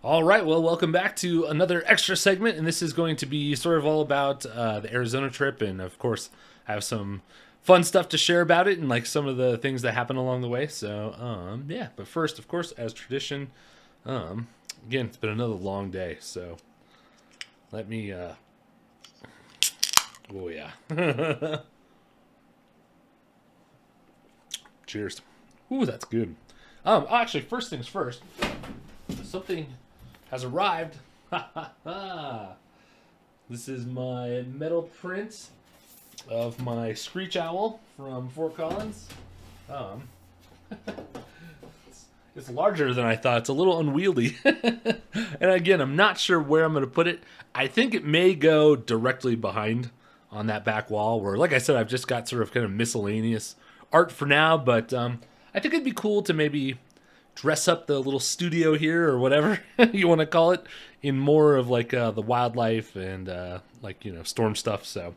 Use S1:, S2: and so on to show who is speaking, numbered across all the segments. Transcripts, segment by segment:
S1: All right, well, welcome back to another extra segment, and this is going to be sort of all about the Arizona trip, and of course, I have some fun stuff to share about it, and like some of the things that happened along the way. So, yeah. But first, of course, as tradition, um, again, it's been another long day, so let me. Oh yeah. Cheers. Ooh, that's good. Actually, first things first. Something has arrived. This is my metal print of my screech owl from Fort Collins. Um, it's larger than I thought. It's a little unwieldy. And again, I'm not sure where I'm going to put it. I think it may go directly behind on that back wall where, like I said, I've just got sort of kind of miscellaneous art for now. But I think it'd be cool to maybe dress up the little studio here or whatever you want to call it in more of like the wildlife and like storm stuff. So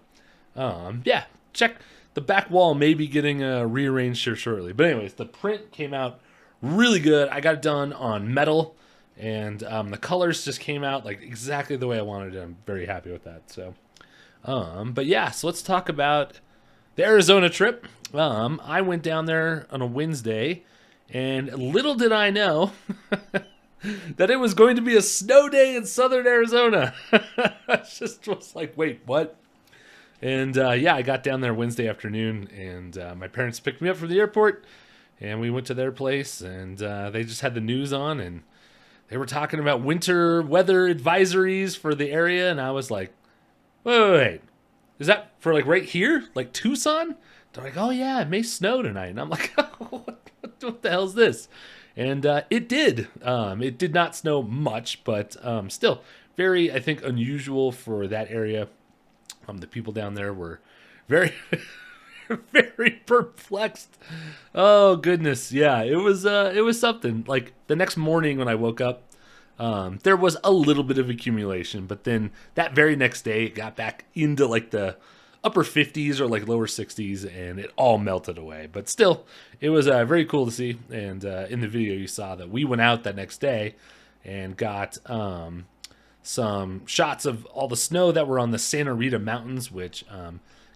S1: yeah, check the back wall, maybe getting rearranged here shortly. But anyways, the print came out really good. I got it done on metal, and the colors just came out like exactly the way I wanted it. I'm very happy with that. So but yeah, so let's talk about the Arizona trip. I went down there on a Wednesday, and little did I know that it was going to be a snow day in southern Arizona. I just was like, wait, what? And yeah, I got down there Wednesday afternoon, and my parents picked me up from the airport, and we went to their place, and they just had the news on, and they were talking about winter weather advisories for the area, and I was like, wait. Is that for like right here, like Tucson? They're like, oh yeah, it may snow tonight, and I'm like, what the hell's this? And it did. It did not snow much, but still very, I think, unusual for that area. The people down there were very, very perplexed. Oh goodness, yeah, it was something. Like the next morning when I woke up, there was a little bit of accumulation, but then that very next day it got back into like the upper 50s or like lower 60s, and it all melted away. But still, it was very cool to see. And in the video, you saw that we went out that next day and got some shots of all the snow that were on the Santa Rita Mountains, which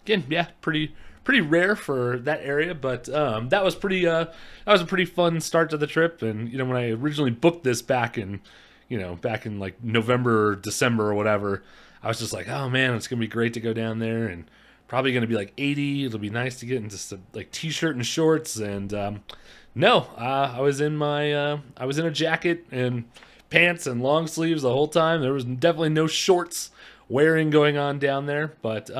S1: again, yeah, pretty rare for that area. But that was a pretty fun start to the trip. And when I originally booked this back in like November or December or whatever, I was just like, oh man, it's gonna be great to go down there, and probably gonna be like 80. It'll be nice to get into some like t-shirt and shorts. And no, I was in a jacket and pants and long sleeves the whole time. There was definitely no shorts wearing going on down there. But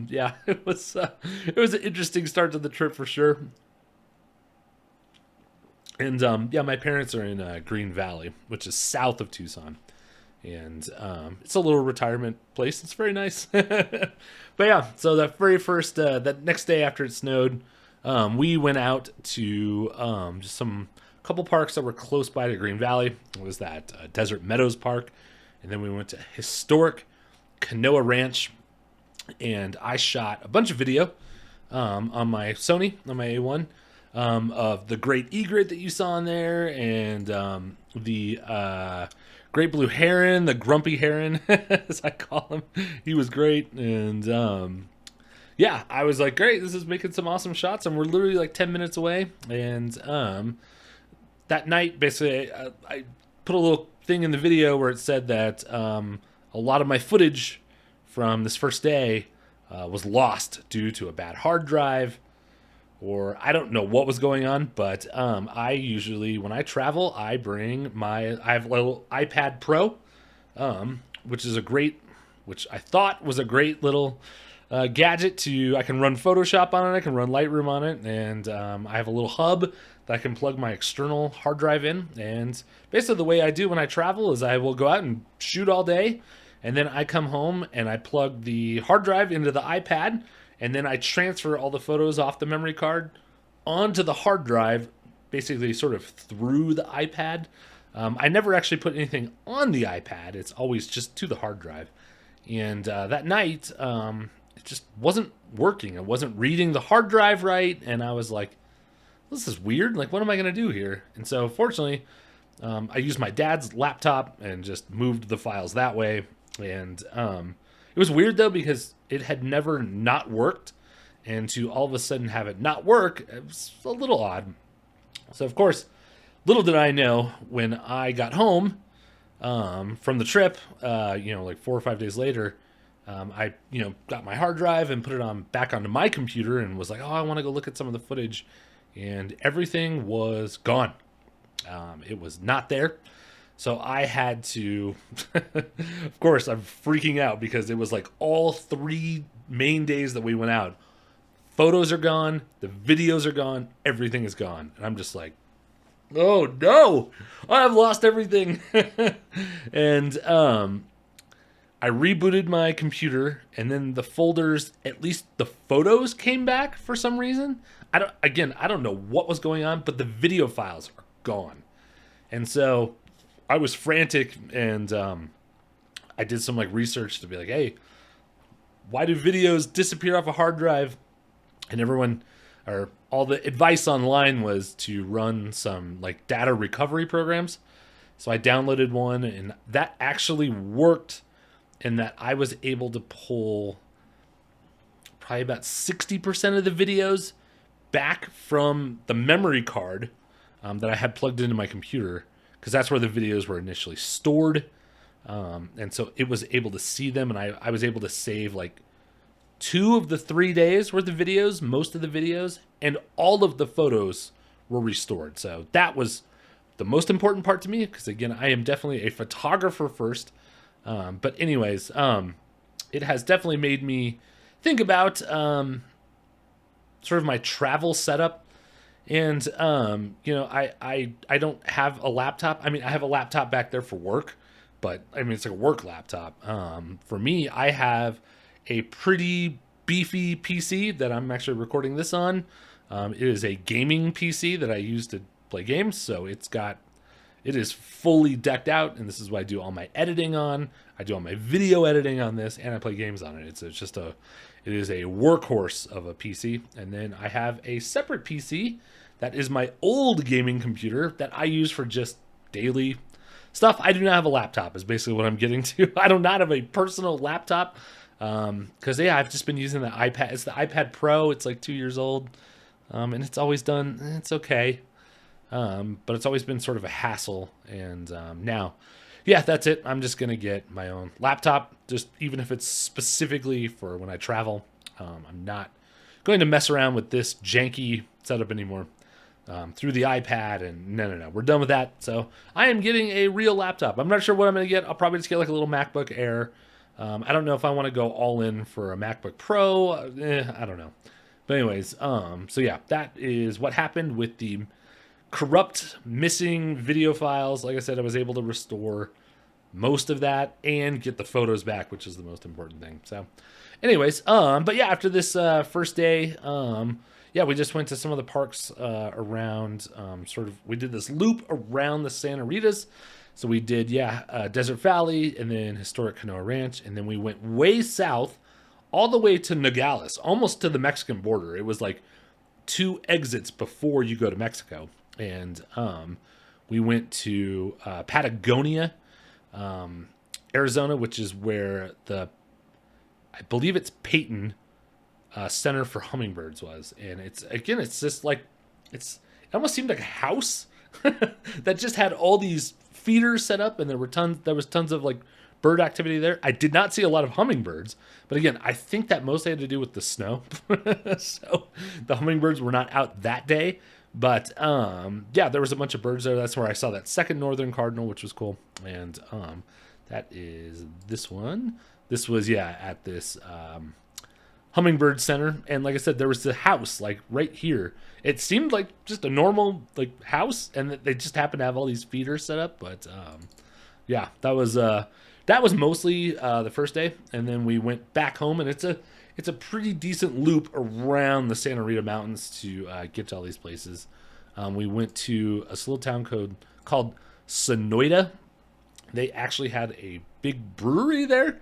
S1: yeah, it was an interesting start to the trip for sure. And yeah, my parents are in Green Valley, which is south of Tucson, and it's a little retirement place. It's very nice. But yeah, so that very first, that next day after it snowed, we went out to just some couple parks that were close by to Green Valley. It was that Desert Meadows Park, and then we went to historic Canoa Ranch, and I shot a bunch of video on my Sony, on my A1, of the great egret that you saw in there, and the great blue heron, the grumpy heron, as I call him. He was great, and yeah, I was like, great, this is making some awesome shots, and we're literally like 10 minutes away. And that night, basically, I put a little thing in the video where it said that a lot of my footage from this first day was lost due to a bad hard drive, or I don't know what was going on. But I usually, when I travel, I have a little iPad Pro, which I thought was a great little gadget I can run Photoshop on it, I can run Lightroom on it, and I have a little hub that I can plug my external hard drive in. And basically the way I do when I travel is I will go out and shoot all day, and then I come home and I plug the hard drive into the iPad, and then I transfer all the photos off the memory card onto the hard drive, basically sort of through the iPad. I never actually put anything on the iPad. It's always just to the hard drive. And that night, it just wasn't working. It wasn't reading the hard drive right. And I was like, this is weird. Like, what am I going to do here? And so fortunately, I used my dad's laptop and just moved the files that way. And it was weird though because it had never not worked, and to all of a sudden have it not work, it was a little odd. So of course, little did I know when I got home from the trip, like 4 or 5 days later, I got my hard drive and put it on back onto my computer and was like, oh, I want to go look at some of the footage, and everything was gone. It was not there. So I had to, of course, I'm freaking out because it was like all 3 main days that we went out. Photos are gone, the videos are gone, everything is gone. And I'm just like, oh no, I've lost everything. And I rebooted my computer, and then the folders, at least the photos, came back for some reason. I don't know what was going on, but the video files are gone. And so I was frantic, and I did some research to be like, hey, why do videos disappear off a hard drive? And all the advice online was to run some data recovery programs. So I downloaded one, and that actually worked, in that I was able to pull probably about 60% of the videos back from the memory card that I had plugged into my computer, because that's where the videos were initially stored. And so it was able to see them, and I was able to save 2 of the 3 days worth of videos, most of the videos, and all of the photos were restored. So that was the most important part to me, because again, I am definitely a photographer first. But anyways, it has definitely made me think about sort of my travel setup. And I don't have a laptop. I mean, I have a laptop back there for work, but I mean, it's like a work laptop. For me, I have a pretty beefy PC that I'm actually recording this on. It is a gaming PC that I use to play games, so it is fully decked out, and this is what I do all my editing on. I do all my video editing on this, and I play games on it. It is a workhorse of a PC. And then I have a separate PC that is my old gaming computer that I use for just daily stuff. I do not have a laptop, is basically what I'm getting to. I do not have a personal laptop. Because I've just been using the iPad. It's the iPad Pro. It's 2 years old, and it's always done. It's okay, but it's always been sort of a hassle. And now, that's it. I'm just gonna get my own laptop, just even if it's specifically for when I travel. I'm not going to mess around with this janky setup anymore through the iPad. And no, we're done with that. So I am getting a real laptop. I'm not sure what I'm gonna get. I'll probably just get a little MacBook Air. I don't know if I want to go all in for a MacBook Pro. I don't know. But anyways, that is what happened with the corrupt, missing video files. Like I said, I was able to restore most of that and get the photos back, which is the most important thing. So anyways, after this first day, we just went to some of the parks around, we did this loop around the Santa Ritas. So we did, Desert Valley, and then historic Canoa Ranch, and then we went way south, all the way to Nogales, almost to the Mexican border. It was 2 exits before you go to Mexico. And we went to Patagonia, Arizona, which is where I believe it's Peyton Center for Hummingbirds was. And it's just it almost seemed like a house that just had all these feeders set up, and there was tons of bird activity there. I did not see a lot of hummingbirds, but again, I think that mostly had to do with the snow. So the hummingbirds were not out that day, but there was a bunch of birds there. That's where I saw that second northern cardinal, which was cool. And that is this one. This was at this hummingbird center, and like I said, there was the house right here. It seemed like just a normal house, and they just happened to have all these feeders set up. But that was mostly the first day, and then we went back home, and it's a pretty decent loop around the Santa Rita Mountains to get to all these places. We went to a little town called Sonoita. They actually had a big brewery there,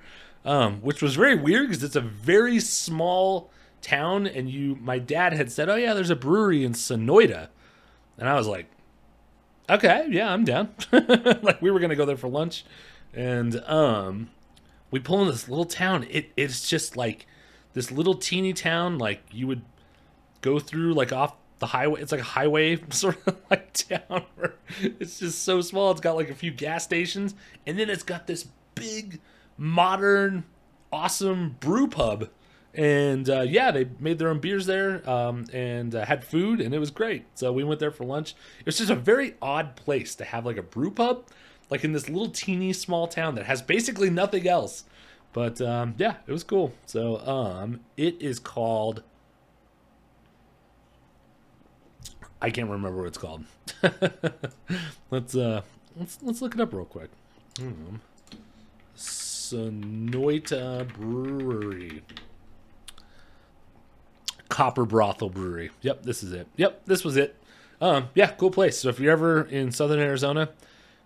S1: which was very weird because it's a very small town. And my dad had said, oh yeah, there's a brewery in Sonoita. And I was like, Okay, yeah, I'm down. Like we were gonna go there for lunch, and we pull in this little town. It's just like this little teeny town. Like you would go through like off the highway. It's like a highway sort of like town where it's just so small. It's got like a few gas stations, and then it's got this big, modern, awesome brew pub. And yeah, they made their own beers there and had food, and it was great. So we went there for lunch. It was just a very odd place to have like a brew pub, like in this little teeny small town that has basically nothing else. But yeah, it was cool. So it is called. I can't remember what it's called. Let's look it up real quick. Sonoita Brewery. Copper Brothel Brewery. Yep, this is it. Yep, this was it. Yeah, cool place. So if you're ever in Southern Arizona,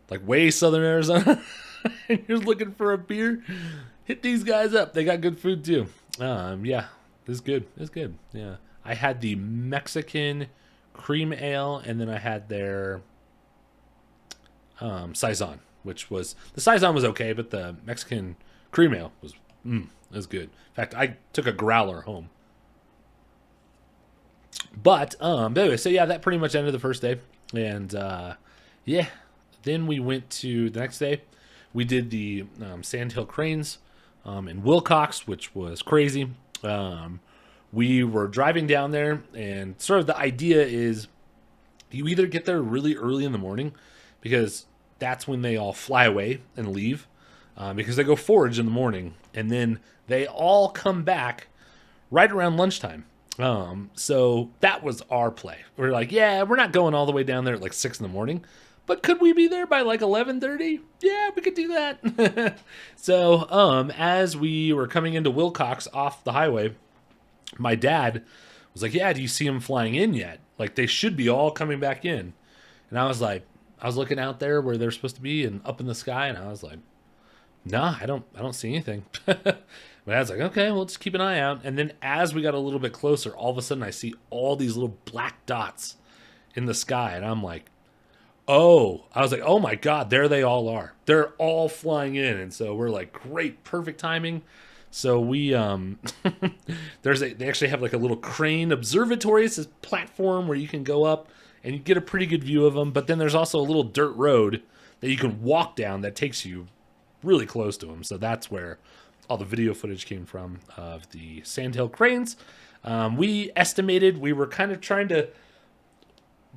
S1: like way Southern Arizona, and you're looking for a beer, hit these guys up. They got good food too. Yeah, this is good. It's good. Yeah, I had the Mexican cream ale, and then I had their saison, which was the saison was okay, but the Mexican cream ale was good. In fact, I took a growler home. But anyway, so yeah, that pretty much ended the first day, and yeah, then we went to the next day. We did the Sandhill Cranes in Wilcox, which was crazy. We were driving down there, and sort of the idea is you either get there really early in the morning because that's when they all fly away and leave because they go forage in the morning, and then they all come back right around lunchtime. So that was our play. We're like, yeah, we're not going all the way down there at like 6 in the morning, but could we be there by like 11:30? Yeah, we could do that. So, as we were coming into Wilcox off the highway, my dad was like, yeah, do you see them flying in yet? Like they should be all coming back in. And I was like, I was looking out there where they're supposed to be and up in the sky. And I was like, nah, I don't see anything. My dad's like, okay, well, just keep an eye out. And then as we got a little bit closer, all of a sudden I see all these little black dots in the sky. And I'm like, oh, I was like, oh my God, there they all are. They're all flying in. And so we're like, great, perfect timing. So we, they actually have like a little crane observatory. It's this platform where you can go up and you get a pretty good view of them. But then there's also a little dirt road that you can walk down that takes you really close to them. So that's where all the video footage came from of the Sandhill Cranes. We estimated we were kind of trying to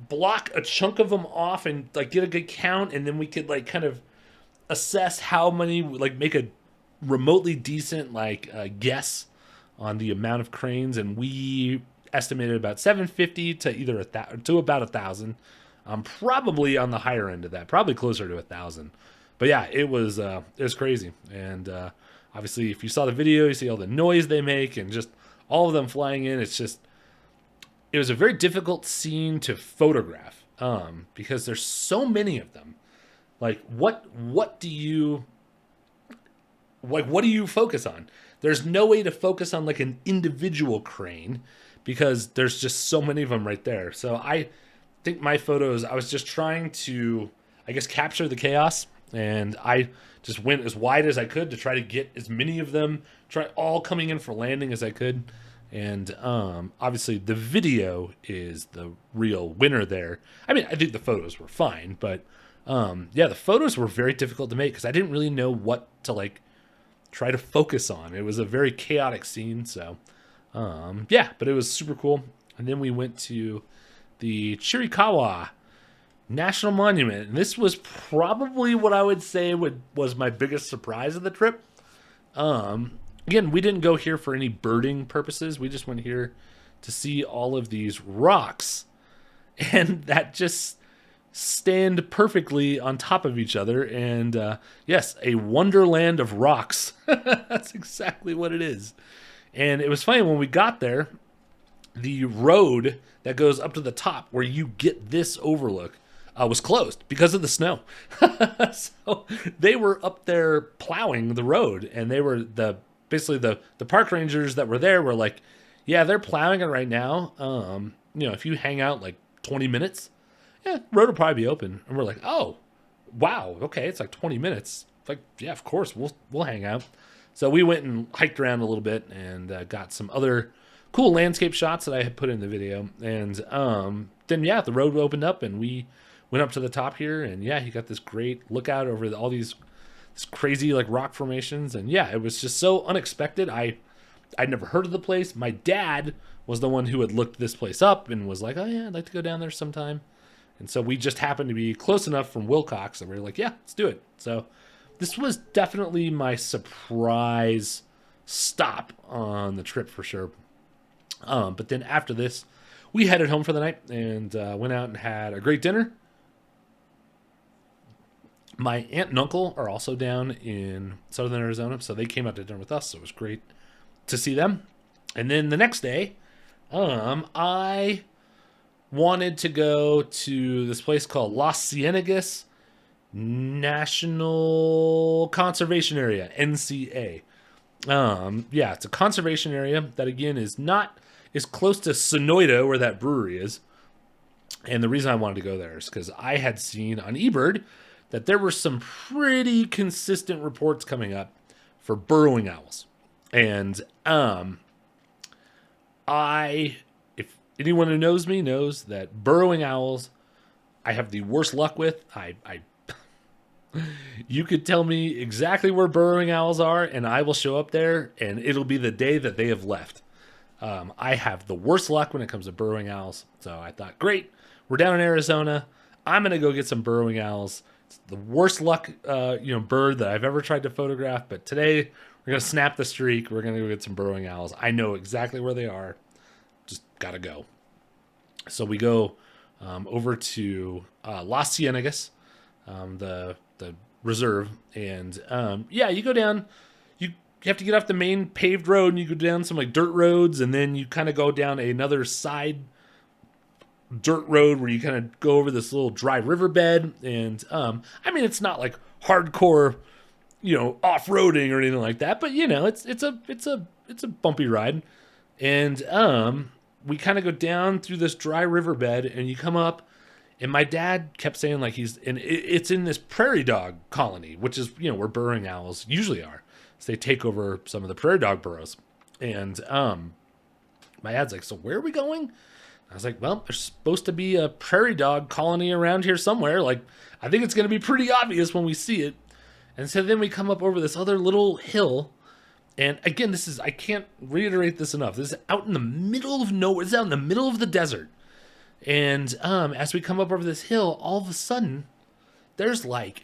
S1: block a chunk of them off and like get a good count, and then we could like kind of assess how many, like make a remotely decent like guess on the amount of cranes, and we estimated about 750 to either to about 1,000. Probably on the higher end of that, probably closer to 1,000. But yeah, it was crazy, and obviously, if you saw the video, you see all the noise they make and just all of them flying in. It was a very difficult scene to photograph because there's so many of them. Like, what do you focus on? There's no way to focus on like an individual crane because there's just so many of them right there. So I think my photos, I was just trying to, I guess, capture the chaos, and I just went as wide as I could to try to get as many of them, try all coming in for landing as I could. And obviously the video is the real winner there. I mean, I think the photos were fine, but yeah, the photos were very difficult to make because I didn't really know what to like try to focus on. It was a very chaotic scene. So yeah, but it was super cool. And then we went to the Chiricahua National Monument, and this was probably what I would say was my biggest surprise of the trip. Again, we didn't go here for any birding purposes. We just went here to see all of these rocks, and that just stand perfectly on top of each other. And yes, a wonderland of rocks. That's exactly what it is. And it was funny when we got there, the road that goes up to the top where you get this overlook was closed because of the snow. So they were up there plowing the road, and they were basically the park rangers that were there were like, yeah, they're plowing it right now. You know, if you hang out like 20 minutes yeah, road will probably be open. And we're like, oh, wow, okay, it's like 20 minutes. Like, yeah, of course, we'll hang out. So we went and hiked around a little bit and got some other cool landscape shots that I had put in the video. And then, yeah, the road opened up and we went up to the top here. And yeah, you got this great lookout over all these crazy like rock formations. And yeah, it was just so unexpected. I'd never heard of the place. My dad was the one who had looked this place up and was like, oh yeah, I'd like to go down there sometime. And so we just happened to be close enough from Wilcox that we were like, yeah, let's do it. So this was definitely my surprise stop on the trip for sure. But then after this, we headed home for the night and went out and had a great dinner. My aunt and uncle are also down in southern Arizona, so they came out to dinner with us, so it was great to see them. And then the next day, I wanted to go to this place called Las Ciénegas National Conservation Area, NCA. Yeah, it's a conservation area that, again, is not as close to Sonoita, where that brewery is. And the reason I wanted to go there is because I had seen on eBird that there were some pretty consistent reports coming up for burrowing owls. And if anyone who knows me knows that burrowing owls I have the worst luck with. You could tell me exactly where burrowing owls are, and I will show up there, and it'll be the day that they have left. I have the worst luck when it comes to burrowing owls. So I thought, great, we're down in Arizona. I'm going to go get some burrowing owls. It's the worst luck, bird that I've ever tried to photograph. But today we're going to snap the streak. We're going to go get some burrowing owls. I know exactly where they are. Just got to go. So we go over to Las Ciénegas, the reserve. And you go down. You have to get off the main paved road and you go down some like dirt roads, and then you kind of go down another side dirt road where you kind of go over this little dry riverbed. And it's not like hardcore, off-roading or anything like that, but it's a bumpy ride. And we kind of go down through this dry riverbed and you come up, and my dad kept saying like it's in this prairie dog colony, which is, where burrowing owls usually are. So they take over some of the prairie dog burrows. And my dad's like, so where are we going? I was like, well, there's supposed to be a prairie dog colony around here somewhere. Like, I think it's going to be pretty obvious when we see it. And so then we come up over this other little hill. And again, I can't reiterate this enough. This is out in the middle of nowhere. It's out in the middle of the desert. And as we come up over this hill, all of a sudden, there's like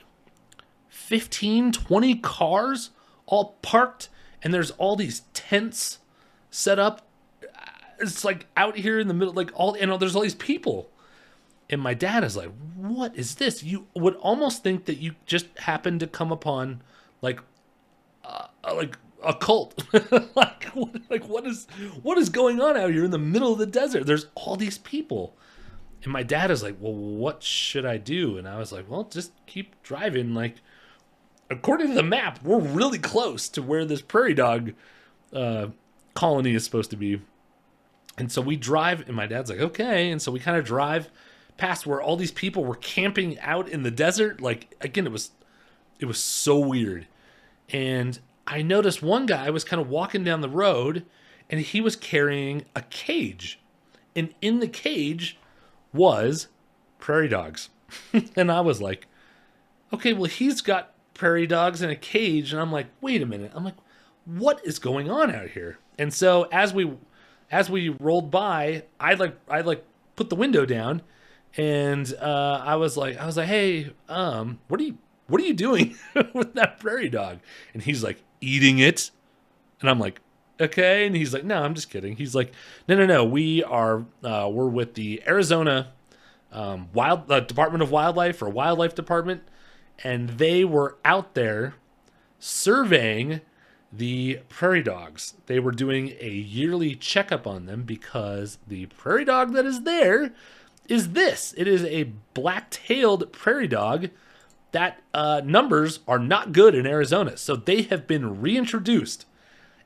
S1: 15, 20 cars all parked, and there's all these tents set up. It's like out here in the middle, there's all these people. And my dad is like, what is this? You would almost think that you just happened to come upon like a cult. what is going on out here in the middle of the desert? There's all these people. And my dad is like, well, what should I do? And I was like, well, just keep driving. Like, according to the map, we're really close to where this prairie dog colony is supposed to be. And so we drive, and my dad's like, okay. And so we kind of drive past where all these people were camping out in the desert. Like, again, it was so weird. And I noticed one guy was kind of walking down the road, and he was carrying a cage. And in the cage was prairie dogs. And I was like, okay, well, he's got prairie dogs in a cage. And I'm like, wait a minute. I'm like, what is going on out here? And so as we rolled by, I put the window down, and I was like, hey, what are you doing with that prairie dog? And he's like, eating it. And I'm like, okay. And he's like, no, I'm just kidding. He's like, no. We're with the Arizona Department of Wildlife, or Wildlife Department, and they were out there surveying the prairie dogs. They were doing a yearly checkup on them because the prairie dog that is there is this. It is a black-tailed prairie dog that numbers are not good in Arizona. So they have been reintroduced.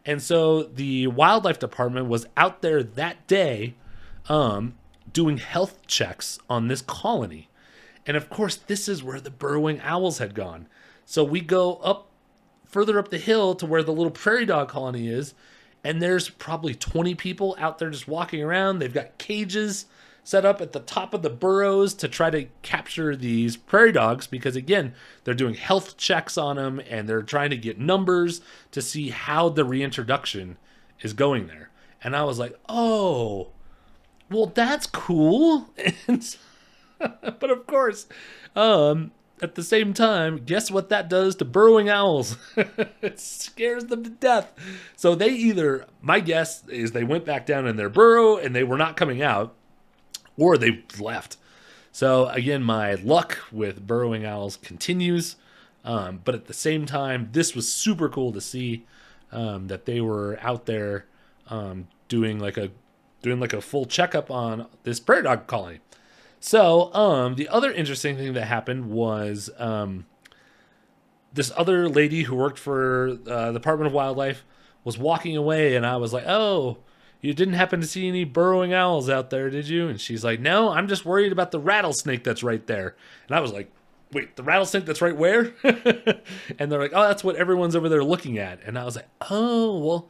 S1: And so the wildlife department was out there that day doing health checks on this colony. And of course, this is where the burrowing owls had gone. So we go up further up the hill to where the little prairie dog colony is, and there's probably 20 people out there just walking around. They've got cages set up at the top of the burrows to try to capture these prairie dogs because, again, they're doing health checks on them and they're trying to get numbers to see how the reintroduction is going there. And I was like, oh, well, that's cool. And but of course, at the same time, guess what that does to burrowing owls? It scares them to death. So they either, my guess is they went back down in their burrow and they were not coming out, or they left. So again, my luck with burrowing owls continues. But at the same time, this was super cool to see that they were out there doing like a full checkup on this prairie dog colony. So the other interesting thing that happened was this other lady who worked for the Department of Wildlife was walking away, and I was like, oh, you didn't happen to see any burrowing owls out there, did you? And she's like, no, I'm just worried about the rattlesnake that's right there. And I was like, wait, the rattlesnake that's right where? And they're like, oh, that's what everyone's over there looking at. And I was like, oh, well,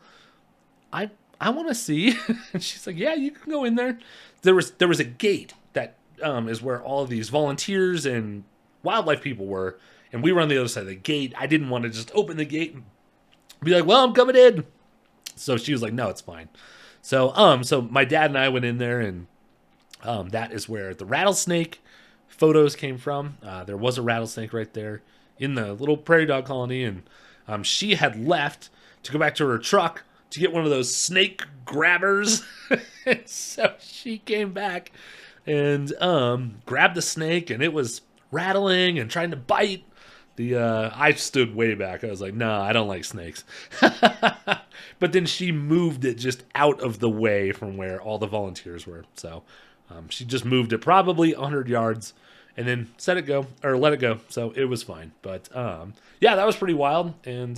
S1: I want to see. And she's like, yeah, you can go in there. There was a gate that is where all of these volunteers and wildlife people were. And we were on the other side of the gate. I didn't want to just open the gate and be like, well, I'm coming in. So she was like, no, it's fine. So my dad and I went in there, and that is where the rattlesnake photos came from. There was a rattlesnake right there in the little prairie dog colony, and she had left to go back to her truck to get one of those snake grabbers. So she came back and grabbed the snake, and it was rattling and trying to bite. I stood way back. I was like, no, I don't like snakes. But then she moved it just out of the way from where all the volunteers were. So she just moved it probably 100 yards and then let it go. So it was fine. But yeah, that was pretty wild. And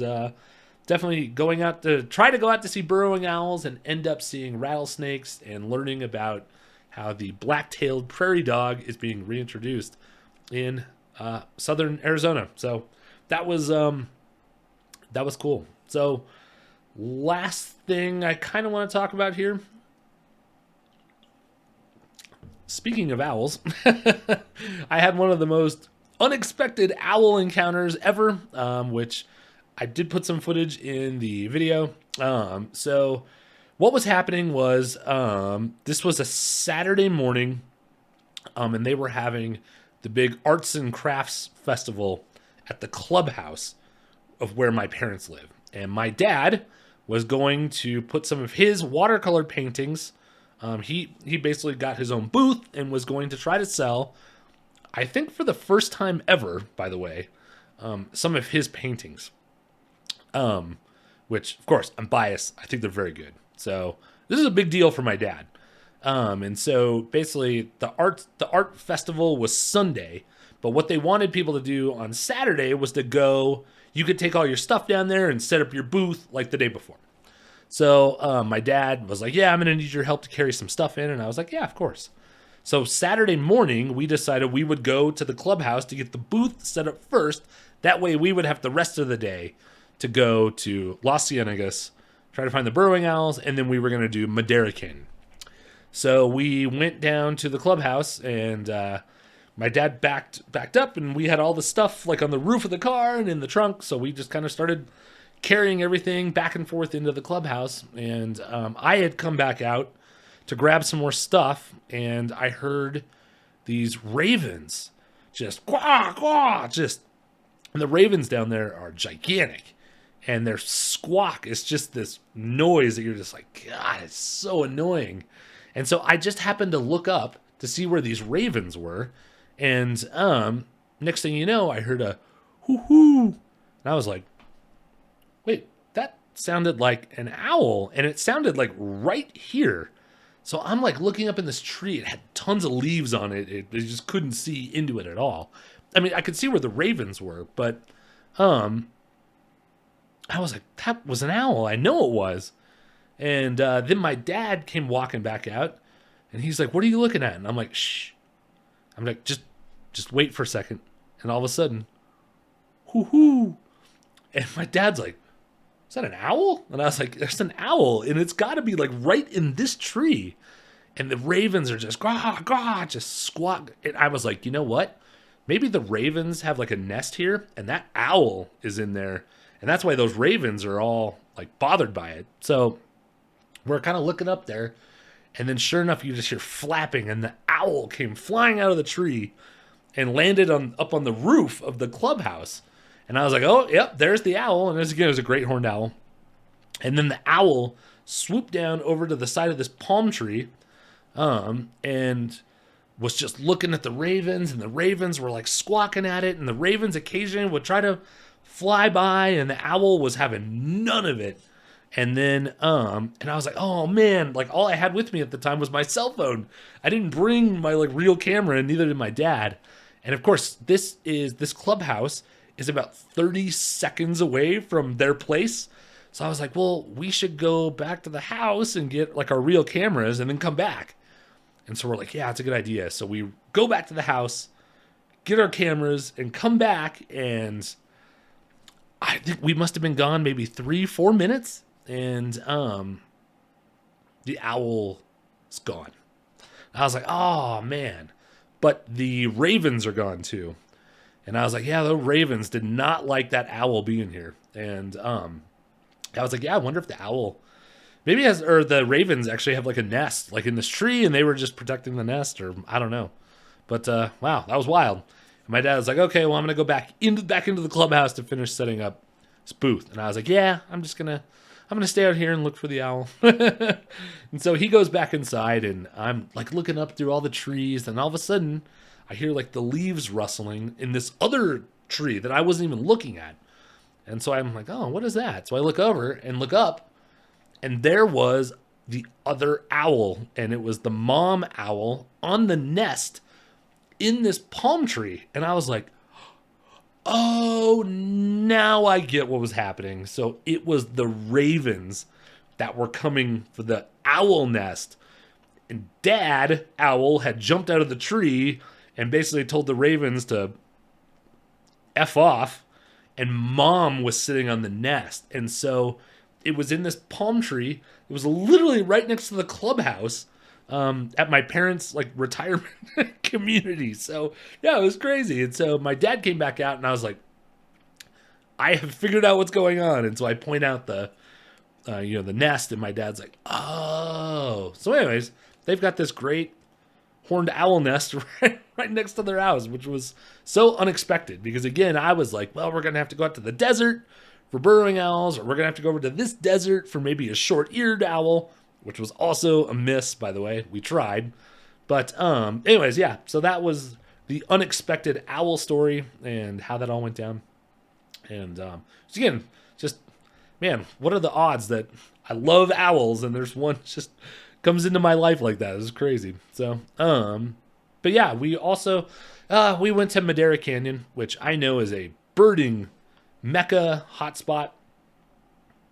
S1: definitely go out to see burrowing owls and end up seeing rattlesnakes and learning about how the black-tailed prairie dog is being reintroduced in southern Arizona. So that was cool. So last thing I kind of want to talk about here. Speaking of owls, I had one of the most unexpected owl encounters ever, which I did put some footage in the video. So what was happening was this was a Saturday morning, and they were having the big arts and crafts festival at the clubhouse of where my parents live. And my dad was going to put some of his watercolor paintings. He basically got his own booth and was going to try to sell, I think for the first time ever, by the way, some of his paintings. Which, of course, I'm biased. I think they're very good. So this is a big deal for my dad. And so basically the art festival was Sunday, but what they wanted people to do on Saturday was to go, you could take all your stuff down there and set up your booth like the day before. So my dad was like, yeah, I'm going to need your help to carry some stuff in. And I was like, yeah, of course. So Saturday morning, we decided we would go to the clubhouse to get the booth set up first. That way we would have the rest of the day to go to Las Ciénegas, try to find the burrowing owls, and then we were going to do Madera Canyon. So we went down to the clubhouse, and my dad backed up, and we had all the stuff like on the roof of the car and in the trunk. So we just kind of started carrying everything back and forth into the clubhouse. And I had come back out to grab some more stuff, and I heard these ravens just quack, quack, and the ravens down there are gigantic. And their squawk is just this noise that you're just like, God, it's so annoying. And so I just happened to look up to see where these ravens were. And next thing you know, I heard a hoo-hoo. And I was like, wait, that sounded like an owl. And it sounded like right here. So I'm like looking up in this tree. It had tons of leaves on it. It just couldn't see into it at all. I mean, I could see where the ravens were, but I was like, that was an owl. I know it was. And then my dad came walking back out, And he's like, what are you looking at? And I'm like, shh. I'm like, just wait for a second. And all of a sudden, hoo. And my dad's like, is that an owl? And I was like, there's an owl. And it's got to be like right in this tree. And the ravens are just, just squawk. And I was like, you know what? Maybe the ravens have like a nest here, and that owl is in there. And that's why those ravens are all like bothered by it. So we're kind of looking up there. And then sure enough, you just hear flapping, and the owl came flying out of the tree and landed up on the roof of the clubhouse. And I was like, oh, yep, there's the owl. And again, it was a great horned owl. And then the owl swooped down over to the side of this palm tree and was just looking at the ravens. And the ravens were like squawking at it. And the ravens occasionally would try to fly by. And the owl was having none of it. And then, and I was like, oh man, like all I had with me at the time was my cell phone. I didn't bring my like real camera, and neither did my dad. And of course, this clubhouse is about 30 seconds away from their place. So I was like, well, we should go back to the house and get like our real cameras and then come back. And so we're like, yeah, it's a good idea. So we go back to the house, get our cameras, and come back. And I think we must have been gone maybe 3-4 minutes. And the owl is gone. I was like, oh man. But the ravens are gone too. And I was like, yeah, the ravens did not like that owl being here. And I was like, yeah, I wonder if the owl or the ravens actually have like a nest like in this tree, and they were just protecting the nest, or I don't know. But wow, that was wild. And my dad was like, okay, well, I'm gonna go back into the clubhouse to finish setting up this booth. And I was like, yeah, I'm gonna stay out here and look for the owl. And so he goes back inside, and I'm like looking up through all the trees, and all of a sudden I hear like the leaves rustling in this other tree that I wasn't even looking at. And so I'm like, oh, what is that? So I look over and look up, and there was the other owl, and it was the mom owl on the nest in this palm tree. And I was like, oh, now I get what was happening. So it was the ravens that were coming for the owl nest. And Dad Owl had jumped out of the tree and basically told the ravens to F off. And Mom was sitting on the nest. And so it was in this palm tree. It was literally right next to the clubhouse at my parents' like retirement community. So yeah, it was crazy. And so my dad came back out, and I was like, I have figured out what's going on. And so I point out the nest, and my dad's like, oh. So anyways, they've got this great horned owl nest right next to their house, which was so unexpected because again, I was like, well, we're going to have to go out to the desert for burrowing owls, or we're going to have to go over to this desert for maybe a short-eared owl, which was also a miss, by the way. We tried. But anyways, yeah, so that was the unexpected owl story and how that all went down. And again, just, man, what are the odds that I love owls and there's one just comes into my life like that? It's crazy. So, but yeah, we also, we went to Madera Canyon, which I know is a birding mecca hotspot.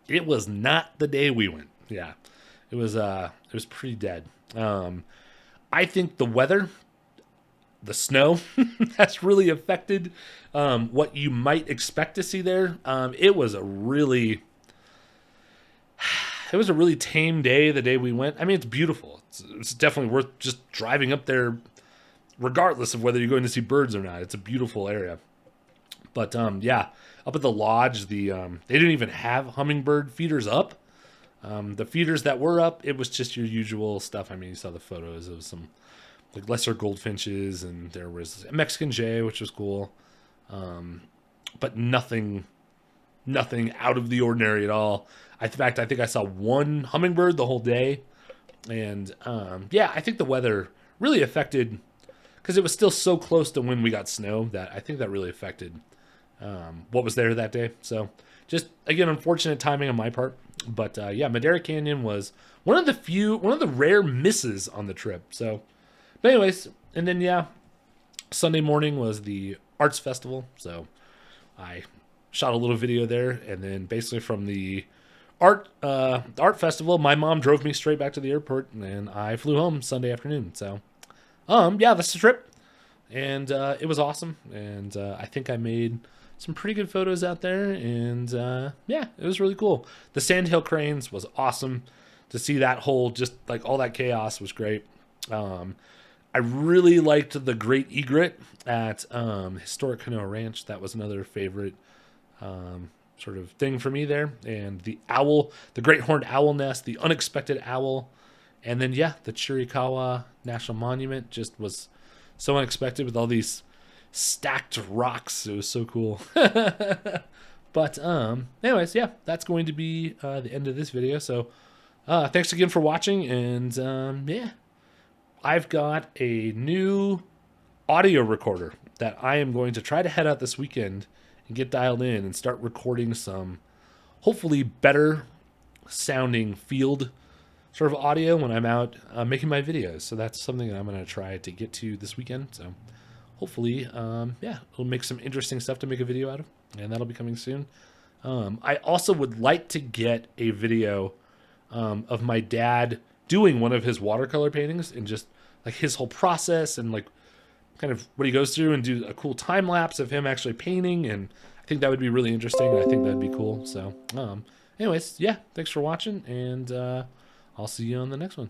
S1: It was not the day we went. Yeah, it was pretty dead. I think the weather, the snow has really affected what you might expect to see there. It was a really tame day the day we went. I mean, it's beautiful. It's definitely worth just driving up there regardless of whether you're going to see birds or not. It's a beautiful area. But yeah, up at the lodge, they didn't even have hummingbird feeders up. The feeders that were up, it was just your usual stuff. I mean, you saw the photos of some like lesser goldfinches, and there was a Mexican jay, which was cool. But nothing out of the ordinary at all. In fact, I think I saw one hummingbird the whole day. And yeah, I think the weather really affected, because it was still so close to when we got snow, that I think that really affected what was there that day. So just, again, unfortunate timing on my part. But yeah, Madera Canyon was one of the rare misses on the trip. So, but anyways, and then yeah, Sunday morning was the arts festival. So I shot a little video there, and then basically from the art festival. My mom drove me straight back to the airport, and I flew home Sunday afternoon. So, yeah, that's the trip, and it was awesome. And I think I made some pretty good photos out there, and yeah, it was really cool. The Sandhill Cranes was awesome. To see that whole, just like all that chaos was great. I really liked the Great Egret at Historic Canoa Ranch. That was another favorite sort of thing for me there. And the owl, the Great Horned Owl Nest, the Unexpected Owl, and then yeah, the Chiricahua National Monument just was so unexpected with all these stacked rocks. It was so cool. But anyways, yeah, that's going to be the end of this video. So thanks again for watching, and yeah, I've got a new audio recorder that I am going to try to head out this weekend and get dialed in and start recording some hopefully better sounding field sort of audio when I'm out making my videos. So that's something that I'm going to try to get to this weekend. So hopefully, yeah, it'll make some interesting stuff to make a video out of, and that'll be coming soon. I also would like to get a video of my dad doing one of his watercolor paintings and just like his whole process and like kind of what he goes through, and do a cool time lapse of him actually painting. And I think that would be really interesting. And I think that'd be cool. So, anyways, yeah, thanks for watching, and I'll see you on the next one.